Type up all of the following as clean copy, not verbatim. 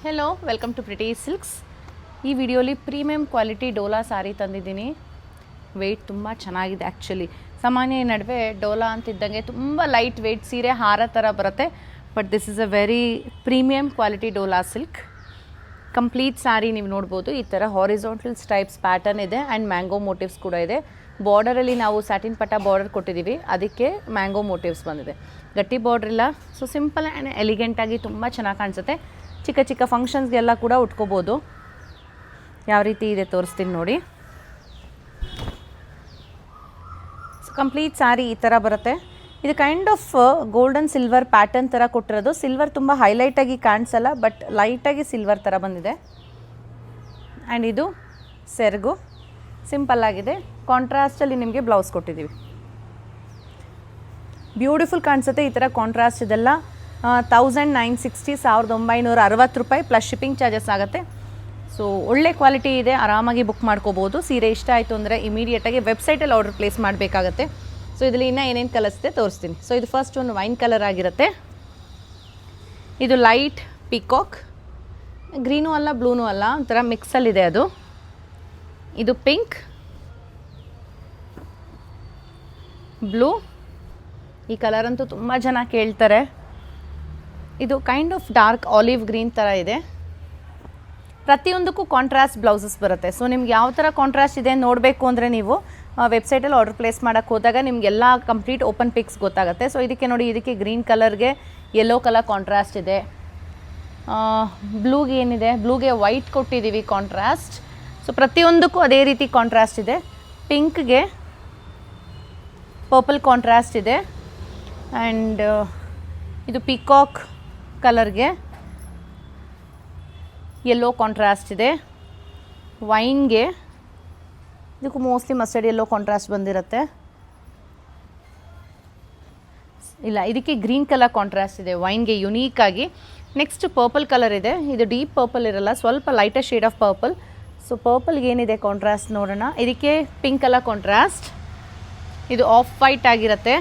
Hello welcome to Pretty Silks. ಈ ವಿಡಿಯೋಲಿ premium quality Dhola ಸಾರಿ ತಂದಿದ್ದೀನಿ. ವೆಯ್ಟ್ ತುಂಬ ಚೆನ್ನಾಗಿದೆ. ಆ್ಯಕ್ಚುಲಿ ಸಾಮಾನ್ಯ ನಡುವೆ ಡೋಲಾ ಅಂತಿದ್ದಂಗೆ ತುಂಬ ಲೈಟ್ ವೆಯ್ಟ್ ಸೀರೆ ಹಾರ ಥರ ಬರುತ್ತೆ. But this is a very premium quality Dhola silk. Complete sari ನೀವು ನೋಡ್ಬೋದು. ಈ ಥರ ಹಾರಿಜಾಂಟಲ್ ಸ್ಟೈಪ್ಸ್ ಪ್ಯಾಟರ್ನ್ ಇದೆ ಆ್ಯಂಡ್ ಮ್ಯಾಂಗೋ ಮೋಟಿವ್ಸ್ ಕೂಡ ಇದೆ. ಬಾರ್ಡರಲ್ಲಿ ನಾವು ಸ್ಯಾಟಿನ್ ಪಟ್ಟ ಬಾರ್ಡರ್ ಕೊಟ್ಟಿದ್ದೀವಿ, ಅದಕ್ಕೆ ಮ್ಯಾಂಗೋ ಮೋಟಿವ್ಸ್ ಬಂದಿದೆ. ಗಟ್ಟಿ ಬಾರ್ಡ್ರ್ ಇಲ್ಲ, ಸೊ ಸಿಂಪಲ್ ಆ್ಯಂಡ್ ಎಲಿಗೆಂಟಾಗಿ ತುಂಬ ಚೆನ್ನಾಗಿ ಕಾಣಿಸುತ್ತೆ. ಚಿಕ್ಕ ಚಿಕ್ಕ ಫಂಕ್ಷನ್ಸ್ಗೆಲ್ಲ ಕೂಡ ಉಟ್ಕೋಬೋದು. ಯಾವ ರೀತಿ ಇದೆ ತೋರಿಸ್ತೀನಿ ನೋಡಿ. ಸೊ ಕಂಪ್ಲೀಟ್ ಸ್ಯಾರಿ ಈ ಥರ ಬರುತ್ತೆ. ಇದು kind of golden silver pattern ಥರ ಕೊಟ್ಟಿರೋದು. ಸಿಲ್ವರ್ ತುಂಬ ಹೈಲೈಟಾಗಿ ಕಾಣಿಸಲ್ಲ, ಬಟ್ ಲೈಟಾಗಿ ಸಿಲ್ವರ್ ಥರ ಬಂದಿದೆ. ಆ್ಯಂಡ್ ಇದು ಸೆರಗು ಸಿಂಪಲ್ ಆಗಿದೆ. ಕಾಂಟ್ರಾಸ್ಟಲ್ಲಿ ನಿಮಗೆ ಬ್ಲೌಸ್ ಕೊಟ್ಟಿದ್ದೀವಿ. ಬ್ಯೂಟಿಫುಲ್ ಕಾಣಿಸುತ್ತೆ. ಈ ಥರ ಕಾಂಟ್ರಾಸ್ಟ್ ಇದೆಲ್ಲ 1960 1960 ರೂಪಾಯಿ ಪ್ಲಸ್ ಶಿಪ್ಪಿಂಗ್ ಚಾರ್ಜಸ್ ಆಗುತ್ತೆ. ಸೊ ಒಳ್ಳೆ ಕ್ವಾಲಿಟಿ ಇದೆ, ಆರಾಮಾಗಿ ಬುಕ್ ಮಾಡ್ಕೋಬೋದು. ಸೀರೆ ಇಷ್ಟ ಆಯಿತು ಅಂದರೆ ಇಮಿಡಿಯೇಟಾಗಿ ವೆಬ್ಸೈಟಲ್ಲಿ ಆರ್ಡರ್ ಪ್ಲೇಸ್ ಮಾಡಬೇಕಾಗತ್ತೆ. ಸೊ ಇದರಲ್ಲಿ ಇನ್ನೂ ಏನೇನು ಕಲರ್ಸ್ ಇದೆ ತೋರಿಸ್ತೀನಿ. ಸೊ ಇದು ಫಸ್ಟ್ ಒಂದು ವೈನ್ ಕಲರ್ ಆಗಿರುತ್ತೆ. ಇದು ಲೈಟ್ ಪಿಕಾಕ್, ಗ್ರೀನೂ ಅಲ್ಲ ಬ್ಲೂನೂ ಅಲ್ಲ, ಒಂಥರ ಮಿಕ್ಸಲ್ಲಿದೆ ಅದು. ಇದು ಪಿಂಕ್, ಬ್ಲೂ, ಈ ಕಲರ್ ಅಂತೂ ತುಂಬ ಜನ ಕೇಳ್ತಾರೆ. ಇದು kind of dark olive green ಥರ ಇದೆ. ಪ್ರತಿಯೊಂದಕ್ಕೂ ಕಾಂಟ್ರಾಸ್ಟ್ ಬ್ಲೌಸಸ್ ಬರುತ್ತೆ. ಸೊ ನಿಮ್ಗೆ ಯಾವ ಥರ ಕಾಂಟ್ರಾಸ್ಟ್ ಇದೆ ನೋಡಬೇಕು ಅಂದರೆ ನೀವು ವೆಬ್ಸೈಟಲ್ಲಿ ಆರ್ಡರ್ ಪ್ಲೇಸ್ ಮಾಡೋಕ್ಕೆ ಹೋದಾಗ ನಿಮಗೆಲ್ಲ ಕಂಪ್ಲೀಟ್ ಓಪನ್ ಪಿಕ್ಸ್ ಗೊತ್ತಾಗುತ್ತೆ. ಸೊ ಇದಕ್ಕೆ ನೋಡಿ, ಇದಕ್ಕೆ ಗ್ರೀನ್ ಕಲರ್ಗೆ ಯೆಲ್ಲೋ ಕಲರ್ ಕಾಂಟ್ರಾಸ್ಟ್ ಇದೆ. ಬ್ಲೂಗೆ ಏನಿದೆ, ಬ್ಲೂಗೆ ವೈಟ್ ಕೊಟ್ಟಿದ್ದೀವಿ ಕಾಂಟ್ರಾಸ್ಟ್. ಸೊ ಪ್ರತಿಯೊಂದಕ್ಕೂ ಅದೇ ರೀತಿ ಕಾಂಟ್ರಾಸ್ಟ್ ಇದೆ. ಪಿಂಕ್ಗೆ ಪರ್ಪಲ್ ಕಾಂಟ್ರಾಸ್ಟ್ ಇದೆ. ಆ್ಯಂಡ್ ಇದು ಪಿಕಾಕ್ ಕಲರ್ಗೆ ಯೆಲ್ಲೋ ಕಾಂಟ್ರಾಸ್ಟ್ ಇದೆ. ವೈನ್ಗೆ ಇದಕ್ಕೂ ಮೋಸ್ಟ್ಲಿ ಮಸ್ಟರ್ಡ್ ಯೆಲ್ಲೋ ಕಾಂಟ್ರಾಸ್ಟ್ ಬಂದಿರುತ್ತೆ. ಇಲ್ಲ, ಇದಕ್ಕೆ ಗ್ರೀನ್ ಕಲರ್ ಕಾಂಟ್ರಾಸ್ಟ್ ಇದೆ ವೈನ್ಗೆ ಯುನೀಕಾಗಿ. ನೆಕ್ಸ್ಟ್ ಪರ್ಪಲ್ ಕಲರ್ ಇದೆ. ಇದು ಡೀಪ್ ಪರ್ಪಲ್ ಇರಲ್ಲ, ಸ್ವಲ್ಪ lighter shade of purple. So ಪರ್ಪಲ್ಗೆ ಏನಿದೆ ಕಾಂಟ್ರಾಸ್ಟ್ ನೋಡೋಣ. ಇದಕ್ಕೆ ಪಿಂಕ್ ಕಲರ್ ಕಾಂಟ್ರಾಸ್ಟ್. ಇದು ಆಫ್ ವೈಟ್ ಆಗಿರುತ್ತೆ.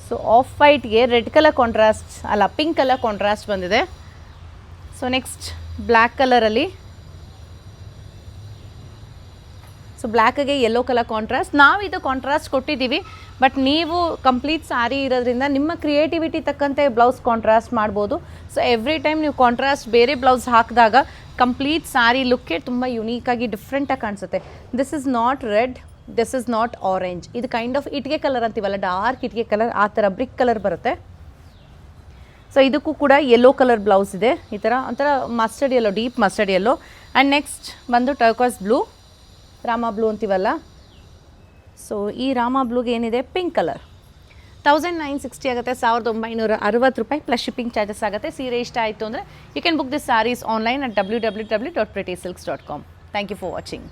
ಸೊ ಆಫ್ ವೈಟ್ಗೆ ರೆಡ್ ಕಲರ್ ಕಾಂಟ್ರಾಸ್ಟ್ ಅಲ್ಲ, ಪಿಂಕ್ ಕಲರ್ ಕಾಂಟ್ರಾಸ್ಟ್ ಬಂದಿದೆ. ಸೊ ನೆಕ್ಸ್ಟ್ ಬ್ಲ್ಯಾಕ್ ಕಲರಲ್ಲಿ, ಸೊ ಬ್ಲ್ಯಾಕ್ಗೆ ಯೆಲ್ಲೋ ಕಲರ್ ಕಾಂಟ್ರಾಸ್ಟ್. ನಾವು ಇದು ಕಾಂಟ್ರಾಸ್ಟ್ ಕೊಟ್ಟಿದ್ದೀವಿ, ಬಟ್ ನೀವು ಕಂಪ್ಲೀಟ್ ಸ್ಯಾರಿ ಇರೋದ್ರಿಂದ ನಿಮ್ಮ ಕ್ರಿಯೇಟಿವಿಟಿ ತಕ್ಕಂತೆ ಬ್ಲೌಸ್ ಕಾಂಟ್ರಾಸ್ಟ್ ಮಾಡ್ಬೋದು. ಸೊ ಎವ್ರಿ ಟೈಮ್ ನೀವು ಕಾಂಟ್ರಾಸ್ಟ್ ಬೇರೆ ಬ್ಲೌಸ್ ಹಾಕಿದಾಗ ಕಂಪ್ಲೀಟ್ ಸ್ಯಾರಿ ಲುಕ್ಕೇ ತುಂಬ ಯುನೀಕಾಗಿ ಡಿಫ್ರೆಂಟಾಗಿ ಕಾಣಿಸುತ್ತೆ. This is not red, this is not orange. ಇದು ಕೈಂಡ್ ಆಫ್ ಇಟ್ಟಿಗೆ ಕಲರ್ ಅಂತೀವಲ್ಲ, ಡಾರ್ಕ್ ಇಟ್ಟಿಗೆ ಕಲರ್, ಆ ಥರ ಬ್ರಿಕ್ ಕಲರ್ ಬರುತ್ತೆ. ಸೊ ಇದಕ್ಕೂ ಕೂಡ ಯೆಲ್ಲೋ ಕಲರ್ ಬ್ಲೌಸ್ ಇದೆ. ಈ ಥರ ಒಂಥರ mustard yellow, deep mustard yellow. And next ಬಂದು ಟರ್ಕಾಸ್ ಬ್ಲೂ, ರಾಮ ಬ್ಲೂ ಅಂತೀವಲ್ಲ. ಸೊ ಈ ರಾಮ ಬ್ಲೂಗೆ ಏನಿದೆ ಪಿಂಕ್ ಕಲರ್. 1960 ಆಗುತ್ತೆ, 1960 ರೂಪಾಯಿ ಪ್ಲಸ್ ಶಿಪ್ಪಿಂಗ್ ಚಾರ್ಜಸ್ ಆಗುತ್ತೆ. ಸೀರೆ ಇಷ್ಟ ಆಯಿತು ಅಂದರೆ you can book this sarees online at www.prettysilks.com. Thank you for watching.